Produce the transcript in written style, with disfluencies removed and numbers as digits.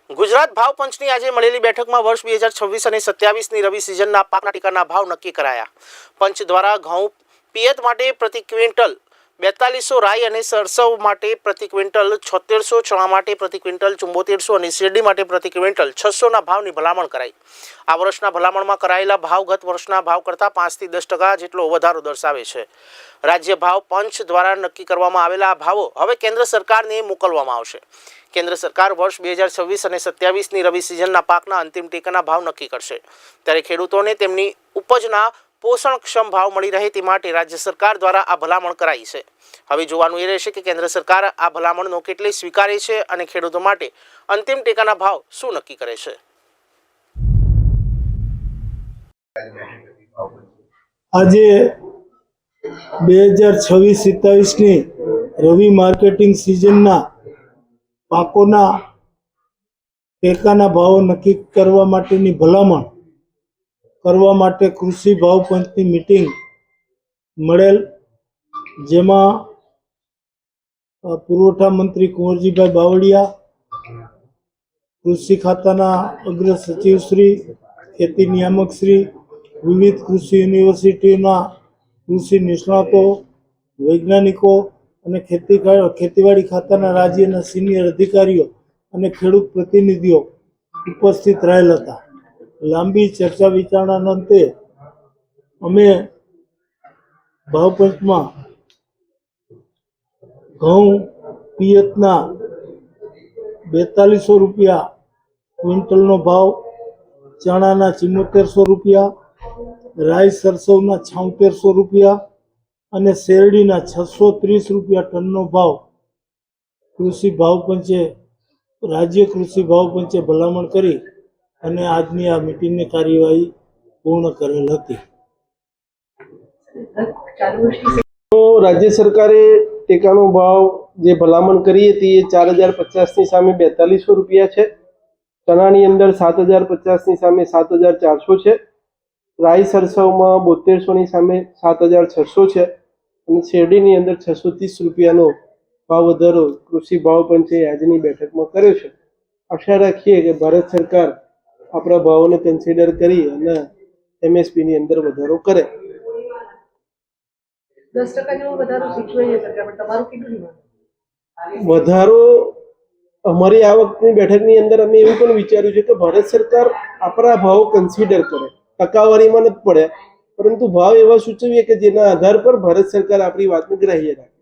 ગુજરાત ભાવ પંચની આજે મળેલી બેઠકમાં વર્ષ 2026 અને 27ની રવિ સિઝનના પાકના ટેકાના ભાવ નક્કી કરાયા. પંચ દ્વારા ઘઉં પિયત માટે પ્રતિ ક્વિન્ટલ 4200, રાઈ અને સરસવ માટે પ્રતિ ક્વિન્ટલ 7600, ચણા માટે પ્રતિ ક્વિન્ટલ 7400 અને શેરડી માટે પ્રતિ ક્વિન્ટલ 600ના ભાવની ભલામણ કરાઈ. આ વર્ષના ભલામણમાં કરાયેલા ભાવ ગત વર્ષના ભાવ કરતાં 5 થી 10% જેટલો વધારો દર્શાવે છે. રાજ્ય ભાવ પંચ દ્વારા નક્કી કરવામાં આવેલા આ ભાવો હવે કેન્દ્ર સરકારને મોકલવામાં આવશે. કેન્દ્ર સરકાર વર્ષ 2026 અને 27ની રવિ સિઝનના પાકના અંતિમ ટેકાના ભાવ નક્કી કરશે. ત્યારે ખેડૂતોને તેમની ઉપજના પોષણક્ષમ ભાવ મળી રહે તે માટે રાજ્ય સરકાર દ્વારા આ ભલામણ કરાઈ છે. હવે જોવાનું એ રહેશે કે કેન્દ્ર સરકાર આ ભલામણનો કેટલી સ્વીકારે છે અને ખેડૂતો માટે અંતિમ ટેકાના ભાવ શું નક્કી કરે છે. આજે 2026-27ની રવિ માર્કેટિંગ સિઝનના પાકોના ટેકાના ભાવો નક્કી કરવા માટેની ભલામણ કરવા માટે કૃષિ ભાવ પંચની મીટિંગ મળેલ, જેમાં પુરવઠા મંત્રી કુંવરજીભાઈ બાવળિયા, કૃષિ ખાતાના અગ્ર સચિવ શ્રી, ખેતી નિયામક શ્રી, વિવિધ કૃષિ યુનિવર્સિટીઓના કૃષિ નિષ્ણાતો, વૈજ્ઞાનિકો અને ખેતીવાડી ખાતાના રાજ્યના સિનિયર અધિકારીઓ અને ખેડૂત પ્રતિનિધિઓ ઉપસ્થિત રહેલ હતા. લાંબી ચર્ચા વિચારણાના અંતે અમે ભાવપંચમાં ઘઉં પિયતના 4200 રૂપિયા ક્વિન્ટલનો ભાવ, ચણાના 7400 રૂપિયા, રાઈ સરસવના 7600 રૂપિયા અને શેરડીના 630 રૂપિયા ટનનો ભાવ કૃષિ ભાવ પંચે રાજ્ય કૃષિ ભાવ પંચે ભલામણ કરી અને આજની આ મીટિંગની કાર્યવાહી પૂર્ણ કરેલ હતી. રાજ્ય સરકારે ટેકાનો ભાવ જે ભલામણ કરી હતી એ 4050ની સામે 4200 રૂપિયા છે. ચણાની અંદર 7050ની સામે 7400 છે. રાઈ સરસવમાં 7200ની સામે 7600 છે અને શેરડીની અંદર 630 રૂપિયાનો ભાવ વધારો કૃષિ ભાવ પંચે આજની બેઠકમાં કર્યો છે. આશા રાખીએ કે ભારત સરકાર આપણા ભાવોને કન્સિડર કરી અને MSPની અંદર વધારો કરે. 10% જેવો વધારો સૂચવે છે સરકાર, પણ તમારું કેટલું વધારો અમારી આ વખતની બેઠકની અંદર અમે એવું પણ વિચાર્યું છે કે ભારત સરકાર આપણા ભાવ કન્સિડર કરે, ટકાવારીમાં નથી પડે, પરંતુ ભાવ એવા સૂચવીએ કે જેના આધાર પર ભારત સરકાર આપણી વાતને ગ્રાહ્ય રાખે.